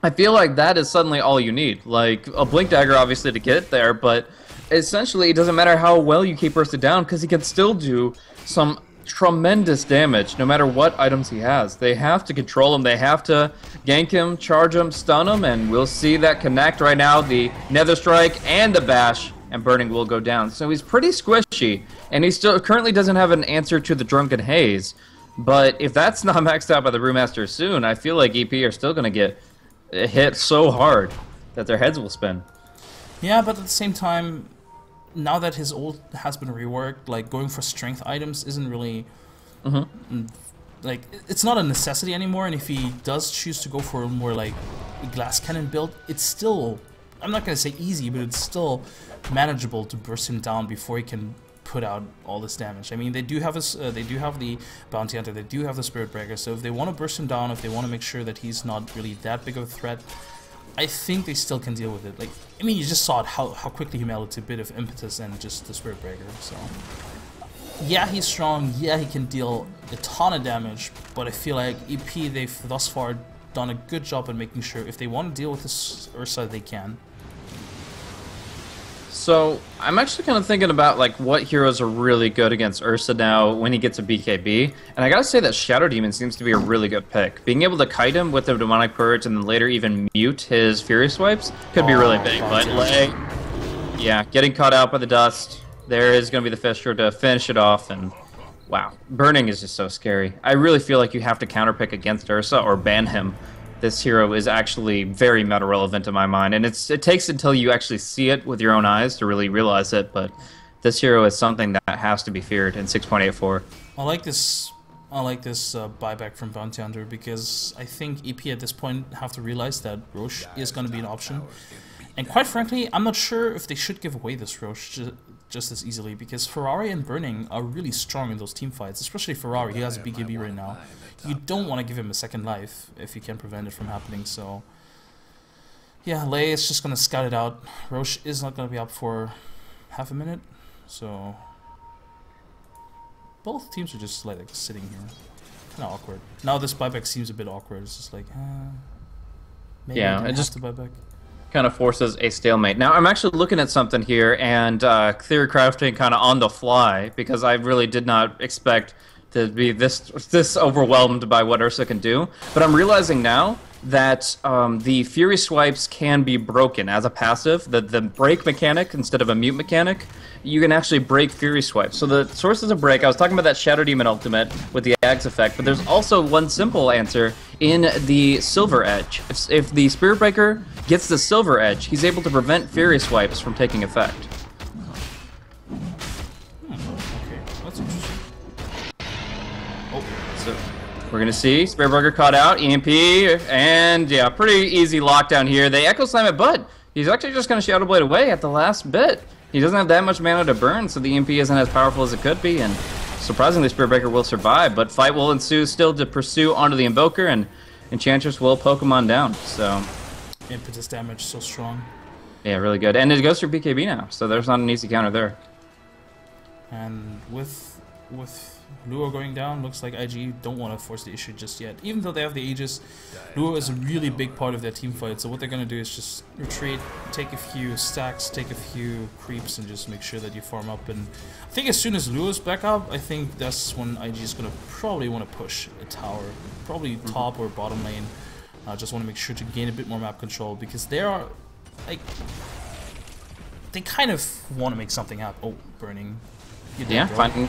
I feel like that is suddenly all you need. Like, a Blink Dagger, obviously, to get there, but essentially, it doesn't matter how well you keep Ursa down, because he can still do some tremendous damage no matter what items he has. They have to control him, they have to gank him, charge him, stun him, and we'll see that connect right now. The Nether Strike and the Bash, and Burning will go down. So he's pretty squishy, and he still currently doesn't have an answer to the Drunken Haze. But if that's not maxed out by the Brewmaster soon, I feel like EP are still going to get hit so hard that their heads will spin. Yeah, but at the same time, now that his ult has been reworked, like going for strength items isn't really like it's not a necessity anymore. And if he does choose to go for a more like glass cannon build, it's still, I'm not gonna say easy, but it's still manageable to burst him down before he can put out all this damage. I mean, they do have the Bounty Hunter, they do have the Spirit Breaker. So if they want to burst him down, if they want to make sure that he's not really that big of a threat, I think they still can deal with it. Like, I mean, you just saw it how quickly he melted to a bit of impetus and just the Spirit Breaker. So, yeah, he's strong. Yeah, he can deal a ton of damage. But I feel like EP, they've thus far done a good job at making sure if they want to deal with this Ursa, they can. So, I'm actually kind of thinking about like what heroes are really good against Ursa now when he gets a BKB. And I gotta say that Shadow Demon seems to be a really good pick. Being able to kite him with the Demonic Purge and then later even mute his Fury Swipes could be really big. But like, yeah, getting caught out by the dust, there is going to be the Fissure to finish it off. And wow, Burning is just so scary. I really feel like you have to counterpick against Ursa or ban him. This hero is actually very meta relevant in my mind, and it takes until you actually see it with your own eyes to really realize it. But this hero is something that has to be feared in 6.84. I like this buyback from Bounty Hunter because I think EP at this point have to realize that Roche is going to be an option. And quite frankly, I'm not sure if they should give away this Roche just as easily, because Ferrari and Burning are really strong in those team fights, especially Ferrari. He has a BKB right now. You don't want to give him a second life if you can prevent it from happening. So yeah, Lei is just going to scout it out. Roche is not going to be up for half a minute, so both teams are just like sitting here. Kind of awkward. Now this buyback seems a bit awkward. It's just like, maybe yeah, it just buyback. Kind of forces a stalemate. Now I'm actually looking at something here and theory crafting kind of on the fly, because I really did not expect to be this overwhelmed by what Ursa can do. But I'm realizing now that the Fury Swipes can be broken as a passive. The break mechanic instead of a mute mechanic, you can actually break Fury Swipes. So the sources of break, I was talking about that Shadow Demon ultimate with the Axe effect, but there's also one simple answer in the Silver Edge. If the Spirit Breaker gets the Silver Edge, he's able to prevent Fury Swipes from taking effect. Okay, that's interesting. So we're going to see Spirit Breaker caught out, EMP, and yeah, pretty easy lockdown here. They Echo Slam it, but he's actually just going to Shadow Blade away at the last bit. He doesn't have that much mana to burn, so the EMP isn't as powerful as it could be, and surprisingly Spirit Breaker will survive, but fight will ensue still to pursue onto the Invoker, and Enchantress will Pokemon down, so... Impetus damage so strong. Yeah, really good. And it goes through BKB now, so there's not an easy counter there. And with Luo going down, looks like IG don't want to force the issue just yet. Even though they have the Aegis, Luo is a really big part of their team fight, so what they're going to do is just retreat, take a few stacks, take a few creeps, and just make sure that you farm up. And I think as soon as Luo's back up, I think that's when IG is going to probably want to push a tower. Probably top or bottom lane. Just want to make sure to gain a bit more map control, because they are, like, they kind of want to make something happen. Oh, Burning. You Yeah, did, bro.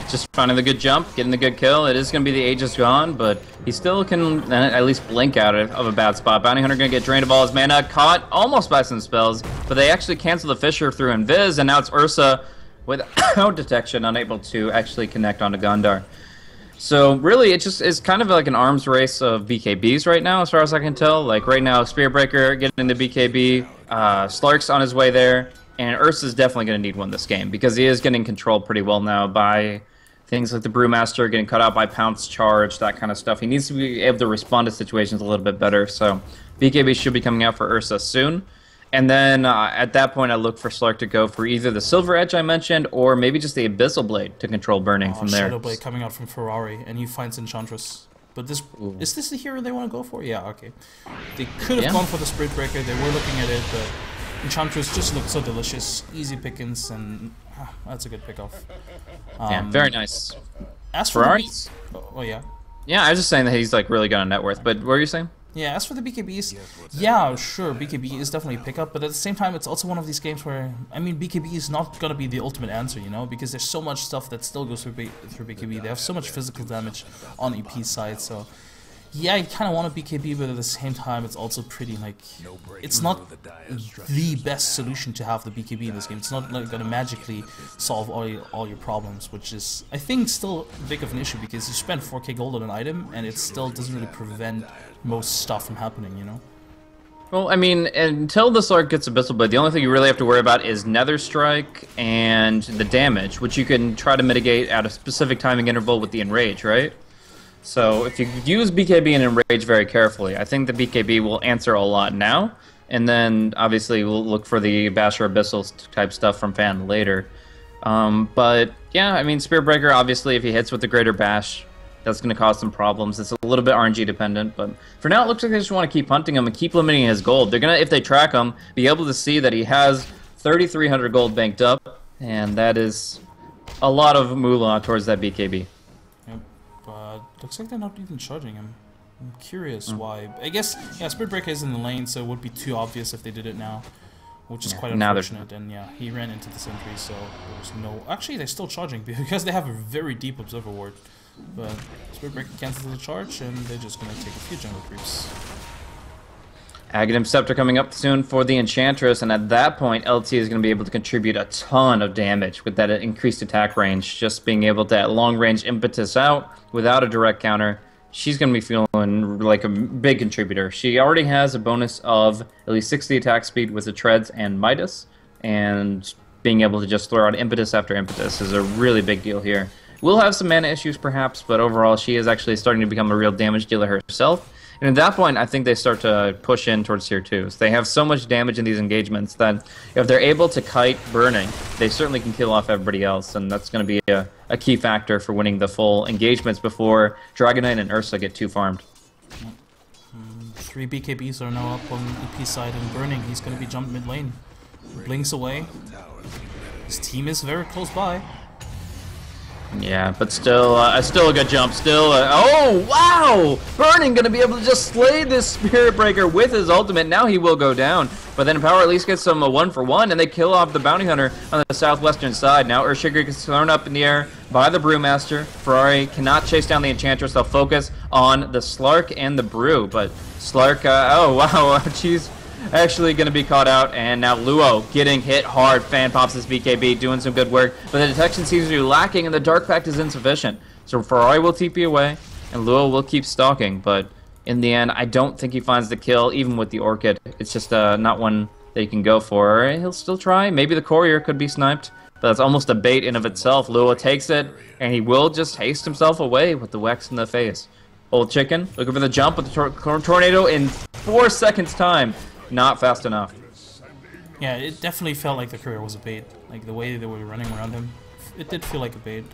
just finding the good jump, getting the good kill. It is going to be the Aegis gone, but he still can at least blink out of a bad spot. Bounty Hunter going to get drained of all his mana, caught almost by some spells, but they actually cancel the Fissure through Invis, and now it's Ursa without detection, unable to actually connect onto Gondar. So really, it just is kind of like an arms race of BKBs right now, as far as I can tell. Like right now, Spearbreaker getting into BKB, Slark's on his way there, and Ursa's definitely going to need one this game because he is getting controlled pretty well now by things like the Brewmaster, getting cut out by Pounce Charge, that kind of stuff. He needs to be able to respond to situations a little bit better. So BKB should be coming out for Ursa soon. And then at that point, I look for Slark to go for either the Silver Edge I mentioned, or maybe just the Abyssal Blade to control Burning from there. Shadow Blade coming out from Ferrari, and he finds Enchantress. But this is this the hero they want to go for? Yeah, okay. They could have gone for the Spirit Breaker. They were looking at it, but Enchantress just looked so delicious. Easy pickings, and that's a good pickoff. Yeah, very nice. As for Ferrari? oh yeah. Yeah, I was just saying that he's like really got a net worth. But what were you saying? Yeah, as for the BKBs, yeah, sure, BKB is definitely a pickup, but at the same time, it's also one of these games where, I mean, BKB is not gonna be the ultimate answer, you know, because there's so much stuff that still goes through BKB. They have so much physical damage on EP side, so yeah, you kind of want a BKB, but at the same time, it's also pretty, like, it's not the best solution to have the BKB in this game. It's not like gonna magically solve all your problems, which is, I think, still big of an issue, because you spend 4k gold on an item, and it still doesn't really prevent most stuff from happening, you know? Well, I mean, until the Slark gets Abyssal Blade, the only thing you really have to worry about is Nether Strike and the damage, which you can try to mitigate at a specific timing interval with the Enrage, right? So if you use BKB and Enrage very carefully, I think the BKB will answer a lot now, and then obviously we'll look for the Basher Abyssal type stuff from Fan later. But yeah, I mean, Spearbreaker, obviously, if he hits with the Greater Bash, that's going to cause some problems. It's a little bit RNG dependent, but for now it looks like they just want to keep hunting him and keep limiting his gold. They're going to, if they track him, be able to see that he has 3,300 gold banked up, and that is a lot of moolah towards that BKB. Yep, but looks like they're not even charging him. I'm curious why. I guess, yeah, Spirit Breaker is in the lane, so it would be too obvious if they did it now, which is quite unfortunate. And yeah, he ran into the sentry, so there was no... Actually, they're still charging because they have a very deep Observer Ward. But Spirit Breaker cancels the charge, and they're just going to take a few jungle creeps. Aghanim Scepter coming up soon for the Enchantress, and at that point, LT is going to be able to contribute a ton of damage with that increased attack range. Just being able to, at long range, impetus out without a direct counter. She's going to be feeling like a big contributor. She already has a bonus of at least 60 attack speed with the Treads and Midas, and being able to just throw out impetus after impetus is a really big deal here. Will have some mana issues perhaps, but overall she is actually starting to become a real damage dealer herself. And at that point, I think they start to push in towards tier 2s. They have so much damage in these engagements that if they're able to kite Burning, they certainly can kill off everybody else, and that's going to be a key factor for winning the full engagements before Dragon Knight and Ursa get too farmed. 3 BKBs are now up on EP side, and Burning, he's going to be jumped mid lane. Blinks away. His team is very close by. Yeah, but still a good jump. Oh, wow! Burning gonna be able to just slay this Spirit Breaker with his ultimate. Now he will go down. But then Power at least gets some 1-for-1, and they kill off the Bounty Hunter on the southwestern side. Now Earthshaker gets thrown up in the air by the Brewmaster. Ferrari cannot chase down the Enchantress. They'll focus on the Slark and the Brew. But Slark, oh wow, she's actually going to be caught out, and now Luo getting hit hard. Fan pops his BKB, doing some good work, but the detection seems to be lacking, and the Dark Pact is insufficient. So Ferrari will TP away, and Luo will keep stalking, but in the end, I don't think he finds the kill, even with the Orchid. It's just not one that he can go for. He'll still try. Maybe the Courier could be sniped, but that's almost a bait in of itself. Luo takes it, and he will just haste himself away with the Wex in the face. Old Chicken looking for the jump with the Tornado in 4 seconds time. Not fast enough. Yeah, it definitely felt like the Courier was a bait. Like the way they were running around him, it did feel like a bait.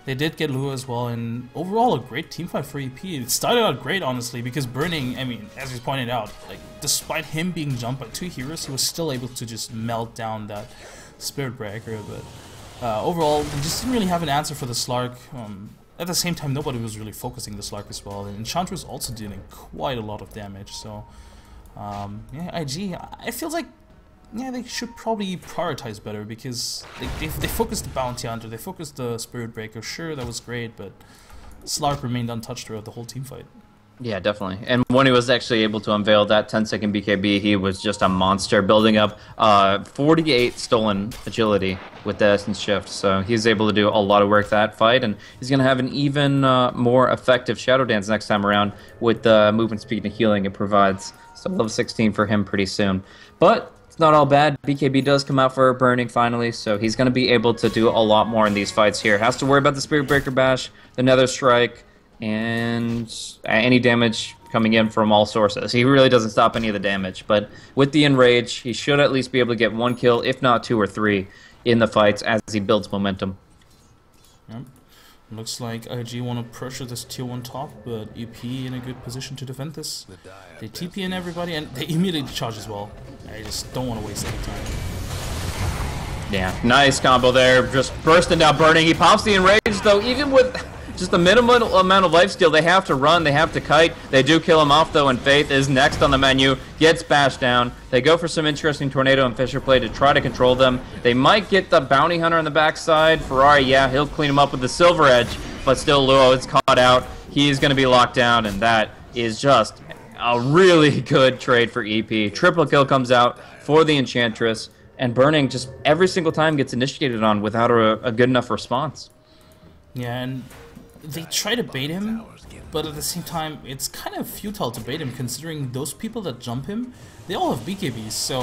They did get Lua as well, and overall a great teamfight for EP. It started out great, honestly, because Burning, I mean, as you pointed out, like despite him being jumped by 2 heroes, he was still able to just melt down that Spirit Breaker. But overall, they just didn't really have an answer for the Slark. At the same time, nobody was really focusing the Slark as well, and Enchantress was also dealing quite a lot of damage. So. Yeah, IG, it feels like yeah, they should probably prioritize better, because they focused the Bounty Hunter, they focused the Spirit Breaker. Sure, that was great, but Slark remained untouched throughout the whole team fight. Yeah, definitely. And when he was actually able to unveil that 10-second BKB, he was just a monster, building up 48 stolen agility with the Essence Shift. So he's able to do a lot of work that fight, and he's going to have an even more effective Shadow Dance next time around with the movement speed and healing it provides. So level 16 for him pretty soon. But it's not all bad. BKB does come out for Burning finally, so he's going to be able to do a lot more in these fights here. Has to worry about the Spirit Breaker Bash, the Nether Strike, and any damage coming in from all sources. He really doesn't stop any of the damage, but with the Enrage, he should at least be able to get 1 kill, if not 2 or 3, in the fights as he builds momentum. Yep. Looks like IG want to pressure this tier 1 top, but EP in a good position to defend this. They TP in everybody, and they immediately charge as well. I just don't want to waste any time. Yeah, nice combo there, just bursting down Burning. He pops the Enrage, though, even with just the minimal amount of lifesteal, they have to run, they have to kite. They do kill him off, though, and Faith is next on the menu, gets bashed down. They go for some interesting Tornado and Fisher Play to try to control them. They might get the Bounty Hunter on the backside. Ferrari, yeah, he'll clean him up with the Silver Edge, but still Luo is caught out. He's going to be locked down, and that is just a really good trade for EP. Triple kill comes out for the Enchantress, and Burning just every single time gets initiated on without a good enough response. Yeah, and they try to bait him, but at the same time, it's kind of futile to bait him, considering those people that jump him, they all have BKBs. So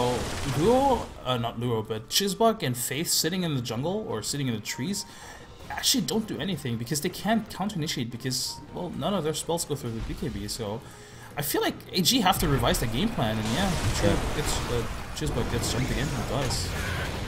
Luo, not Luo, but Chizbug and Faith sitting in the jungle or sitting in the trees actually don't do anything, because they can't counter-initiate, because, well, none of their spells go through the BKB. So I feel like AG have to revise the game plan, and yeah, Chizbug gets jumped again, and does.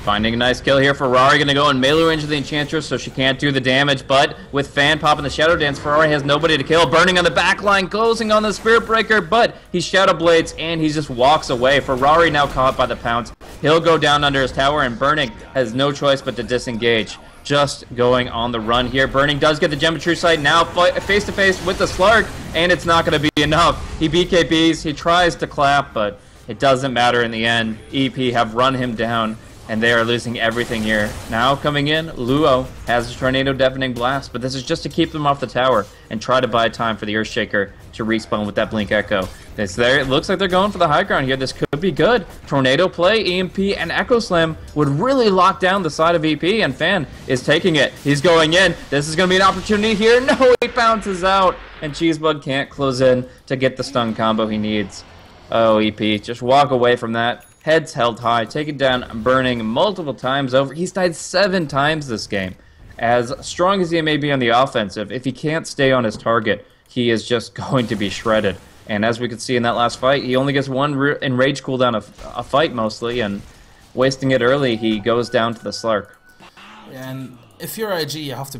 Finding a nice kill here. Ferrari going to go in melee range of the Enchantress, so she can't do the damage, but with Fan popping the Shadow Dance, Ferrari has nobody to kill. Burning on the back line, closing on the Spirit Breaker, but he Shadow Blades, and he just walks away. Ferrari now caught by the pounce. He'll go down under his tower, and Burning has no choice but to disengage. Just going on the run here. Burning does get the Geometry Sight, now face-to-face with the Slark, and it's not going to be enough. He BKBs, he tries to clap, but it doesn't matter in the end. EP have run him down, and they are losing everything here. Now coming in, Luo has a Tornado Deafening Blast, but this is just to keep them off the tower and try to buy time for the Earthshaker to respawn with that Blink Echo. It looks like they're going for the high ground here. This could be good. Tornado play, EMP, and Echo Slam would really lock down the side of EP, and Fan is taking it. He's going in. This is going to be an opportunity here. No, he bounces out, and Cheesebug can't close in to get the stun combo he needs. Oh, EP, just walk away from that. Heads held high, taken down, Burning multiple times over. He's died 7 times this game. As strong as he may be on the offensive, if he can't stay on his target, he is just going to be shredded. And as we could see in that last fight, he only gets 1 enrage cooldown a fight mostly, and wasting it early, he goes down to the Slark. And if you're IG, you have to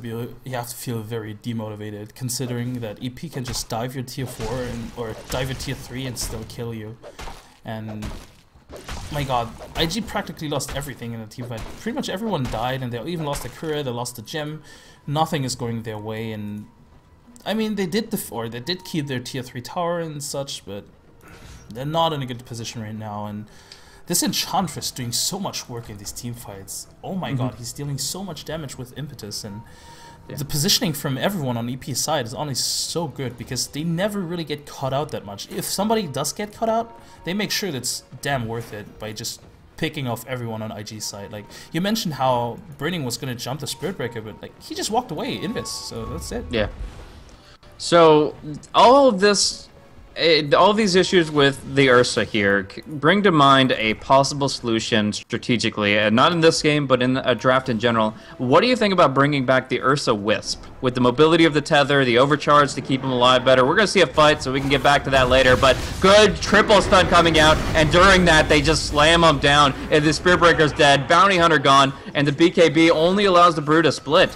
feel very demotivated, considering that EP can just dive your tier 4 or dive your tier 3 and still kill you. And my god, IG practically lost everything in the team fight. Pretty much everyone died, and they even lost the courier, they lost the gem. Nothing is going their way, and I mean, they did keep their tier 3 tower and such, but they're not in a good position right now. And this Enchantress doing so much work in these team fights. Oh my god, he's dealing so much damage with Impetus, and the positioning from everyone on EP's side is honestly so good, because they never really get caught out that much. If somebody does get caught out, they make sure that's damn worth it by just picking off everyone on IG's side. Like, you mentioned how Burning was going to jump the Spirit Breaker, but like, he just walked away, Invis, so that's it. Yeah. So, all of this, all these issues with the Ursa here bring to mind a possible solution strategically, not in this game, but in a draft in general. What do you think about bringing back the Ursa Wisp? With the mobility of the tether, the overcharge to keep him alive better. We're going to see a fight, so we can get back to that later, but good triple stun coming out, and during that, they just slam him down, and the Spirit Breaker's dead, Bounty Hunter gone, and the BKB only allows the Brew to split.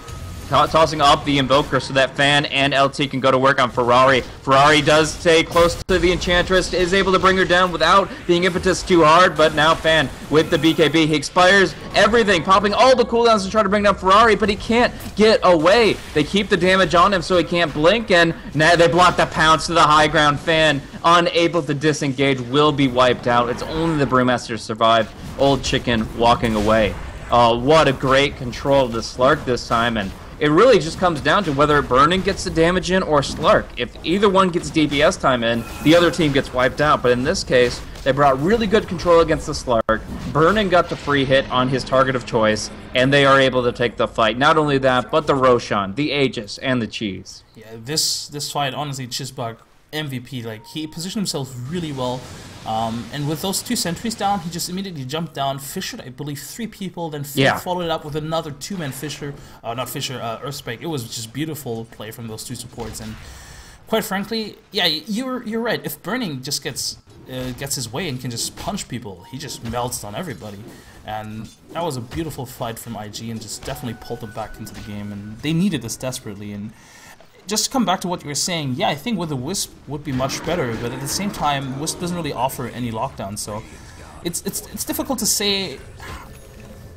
tossing up the Invoker so that Fan and LT can go to work on Ferrari. Ferrari does stay close to the Enchantress, is able to bring her down without being impetus too hard, but now Fan with the BKB. He expires everything, popping all the cooldowns to try to bring down Ferrari, but he can't get away. They keep the damage on him so he can't blink, and now they block the pounce to the high ground. Fan, unable to disengage, will be wiped out. It's only the Brewmaster to survive. Old Chicken walking away. What a great control of the Slark this time, and it really just comes down to whether Burning gets the damage in or Slark. If either one gets DPS time in, the other team gets wiped out. But in this case, they brought really good control against the Slark. Burning got the free hit on his target of choice, and they are able to take the fight. Not only that, but the Roshan, the Aegis, and the Cheese. Yeah, this fight, honestly, Chisbug MVP. Like, he positioned himself really well. And with those 2 sentries down, he just immediately jumped down, fissured, I believe, 3 people, then followed it up with another 2-man Earthspike. It was just beautiful play from those 2 supports, and quite frankly, yeah, you're right. If Burning just gets his way and can just punch people, he just melts on everybody. And that was a beautiful fight from IG, and just definitely pulled them back into the game, and they needed this desperately. And just to come back to what you were saying, yeah, I think with the Wisp would be much better, but at the same time, Wisp doesn't really offer any lockdown, so it's difficult to say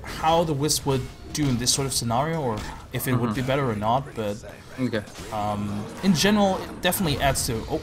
how the Wisp would do in this sort of scenario, or if it would be better or not. But in general, it definitely adds to.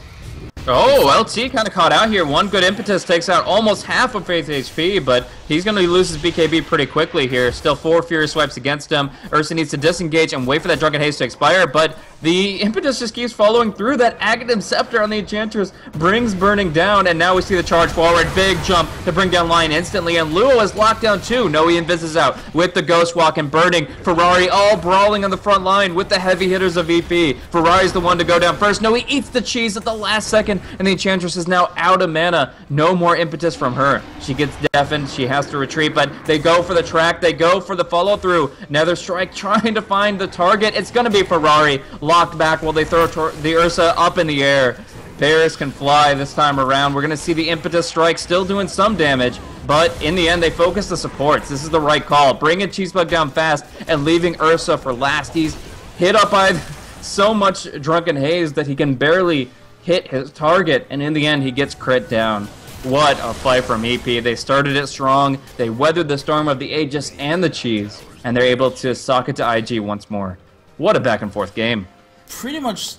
Oh, LT kind of caught out here. One good impetus takes out almost half of Faith's HP, but he's going to lose his BKB pretty quickly here. Still 4 Furious Swipes against him. Ursa needs to disengage and wait for that Drunken Haze to expire, but the impetus just keeps following through. That Aghanim Scepter on the Enchantress brings Burning down, and now we see the charge forward. Big jump to bring down Lion instantly, and Luo is locked down too. No, he invises out with the Ghost Walk and Burning. Ferrari all brawling on the front line with the heavy hitters of EP. Ferrari's the one to go down first. No, he eats the cheese at the last second, and the Enchantress is now out of mana. No more impetus from her. She gets deafened. She has to retreat, but they go for the track. They go for the follow-through. Nether Strike trying to find the target. It's going to be Ferrari. Locked back while they throw the Ursa up in the air. Paris can fly this time around. We're going to see the Impetus Strike still doing some damage, but in the end, they focus the supports. This is the right call. Bringing Cheesebug down fast and leaving Ursa for last. He's hit up by so much Drunken Haze that he can barely hit his target, and in the end, he gets crit down. What a fight from EP. They started it strong. They weathered the storm of the Aegis and the Cheese, and they're able to sock it to IG once more. What a back-and-forth game. Pretty much,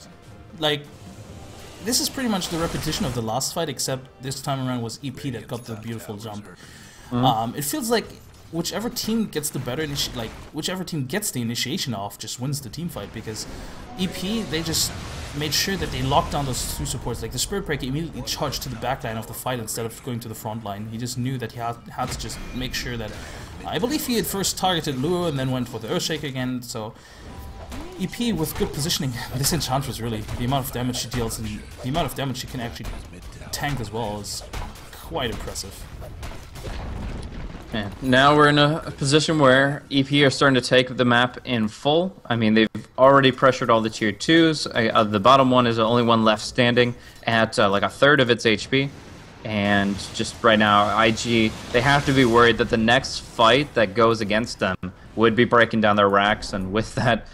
like, this is pretty much the repetition of the last fight, except this time around was EP that got the beautiful jump. It feels like whichever team gets the better, whichever team gets the initiation off just wins the team fight, because EP, they just made sure that they locked down those 2 supports. Like, the Spirit Breaker immediately charged to the back line of the fight instead of going to the front line. He just knew that he had to just make sure that, I believe he had first targeted Luo and then went for the Earthshake again, so EP with good positioning. This Enchantress, really, the amount of damage she deals and the amount of damage she can actually tank as well is quite impressive. Yeah. Now we're in a position where EP are starting to take the map in full. I mean, they've already pressured all the tier 2s. The bottom one is the only one left standing at like a third of its HP. And just right now, IG, they have to be worried that the next fight that goes against them would be breaking down their racks, and with that,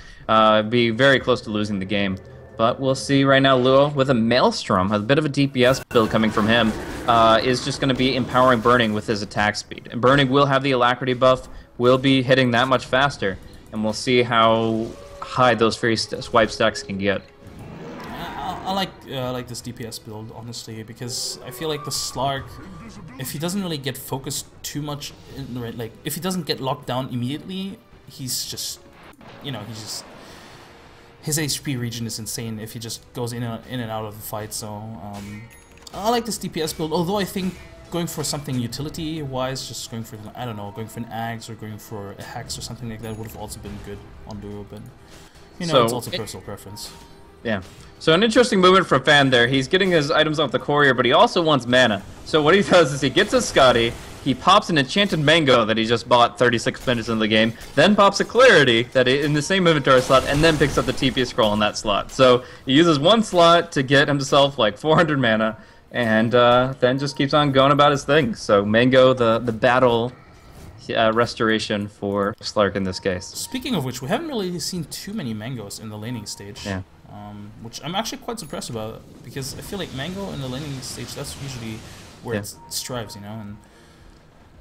be very close to losing the game. But we'll see right now. Luo with a Maelstrom, a bit of a DPS build coming from him, is just going to be empowering Burning with his attack speed. And Burning will have the Alacrity buff, will be hitting that much faster, and we'll see how high those free swipe stacks can get. I like this DPS build, honestly, because I feel like the Slark, if he doesn't really get focused too much, like if he doesn't get locked down immediately, he's just, you know, his HP regen is insane if he just goes in and out of the fight. So I like this DPS build, although I think going for something utility-wise, just going for, I don't know, going for an Axe or going for a Hex or something like that would have also been good on Luo, but you know, so it's also personal preference. Yeah. So an interesting movement from Fan there. He's getting his items off the courier, but he also wants mana. So what he does is he gets a Scotty, he pops an Enchanted Mango that he just bought 36 minutes into the game, then pops a Clarity that in the same inventory slot, and then picks up the TP Scroll in that slot. So he uses one slot to get himself like 400 mana, and then just keeps on going about his thing. So Mango, the battle restoration for Slark in this case. Speaking of which, we haven't really seen too many Mangoes in the laning stage. Yeah. Which I'm actually quite impressed about, because I feel like Mango in the laning stage, that's usually where it strives, you know. And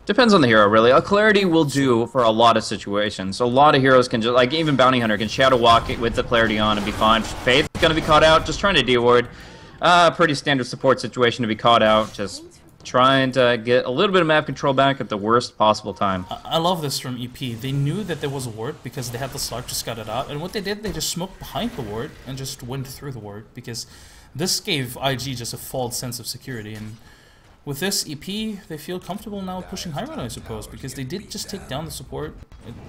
depends on the hero, really. A Clarity will do for a lot of situations. A lot of heroes can just, like even Bounty Hunter can Shadow Walk it with the Clarity on and be fine. Faith's gonna be caught out, just trying to D-ward. Pretty standard support situation to be caught out, just trying to get a little bit of map control back at the worst possible time. I love this from EP. They knew that there was a ward because they had the Slark to scout it out, and what they did, they just smoked behind the ward and just went through the ward, because this gave IG just a false sense of security. And with this EP, they feel comfortable now pushing high run, I suppose, because they did just take down the support.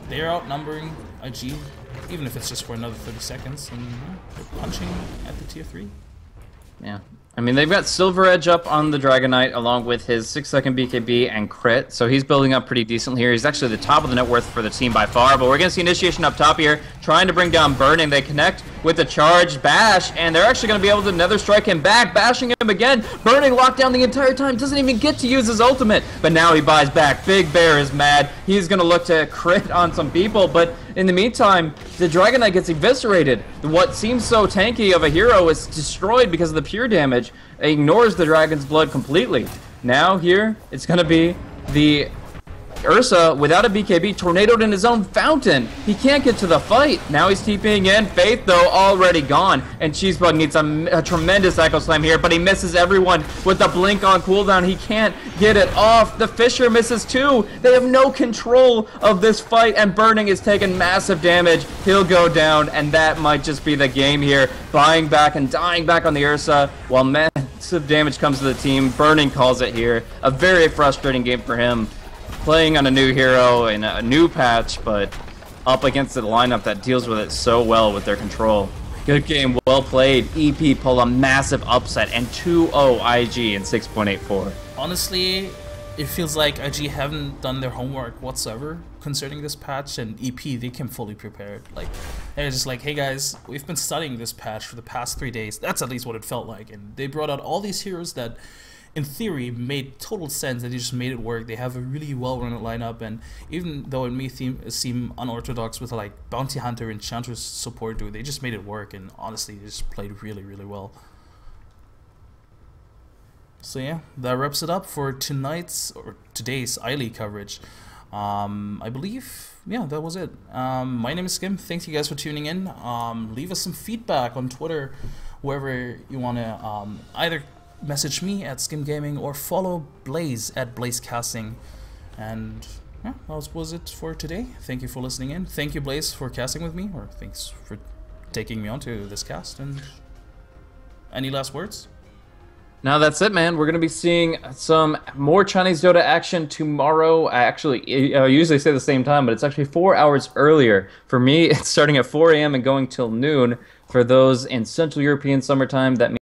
They're outnumbering IG, even if it's just for another 30 seconds, and they're punching at the tier 3. Yeah. I mean, they've got Silver Edge up on the Dragon Knight along with his 6-second BKB and crit, so he's building up pretty decently here. He's actually the top of the net worth for the team by far, but we're going to see Initiation up top here, trying to bring down Burning. They connect with the charged Bash, and they're actually going to be able to Nether Strike him back, bashing him again. Burning locked down the entire time, doesn't even get to use his ultimate, but now he buys back. Big Bear is mad. He's going to look to crit on some people, but in the meantime, the Dragon Knight gets eviscerated. What seems so tanky of a hero is destroyed because of the pure damage. It ignores the Dragon's Blood completely. Now here, it's going to be the Ursa without a BKB, tornadoed in his own fountain. He can't get to the fight. Now he's TPing in. Faith, though, already gone. And Cheesebug needs a tremendous Echo Slam here, but he misses everyone with the blink on cooldown. He can't get it off. The Fisher misses too. They have no control of this fight, and Burning is taking massive damage. He'll go down, and that might just be the game here. Buying back and dying back on the Ursa, while massive damage comes to the team. Burning calls it here. A very frustrating game for him. Playing on a new hero in a new patch, but up against the lineup that deals with it so well with their control. Good game, well played. EP pull a massive upset and 2-0 IG in 6.84. Honestly, it feels like IG haven't done their homework whatsoever concerning this patch, and EP, they came fully prepared. Like, they're just like, hey guys, we've been studying this patch for the past 3 days. That's at least what it felt like. And they brought out all these heroes that in theory made total sense, and they just made it work. They have a really well-run lineup, and even though it may seem unorthodox with like Bounty Hunter and Enchantress support they just made it work, and honestly they just played really, really well. So yeah, that wraps it up for today's iLeague coverage. I believe, yeah, that was it. My name is Skim. Thank you guys for tuning in. Leave us some feedback on Twitter, wherever you want to either message me at Skim Gaming or follow Blaze at BlazeCasting. And yeah, that was it for today. Thank you for listening in. Thank you, Blaze, for casting with me, or thanks for taking me onto this cast. And any last words? Now that's it, man. We're going to be seeing some more Chinese Dota action tomorrow. I usually say the same time, but it's actually 4 hours earlier. For me, it's starting at 4 a.m. and going till noon. For those in Central European summertime, that means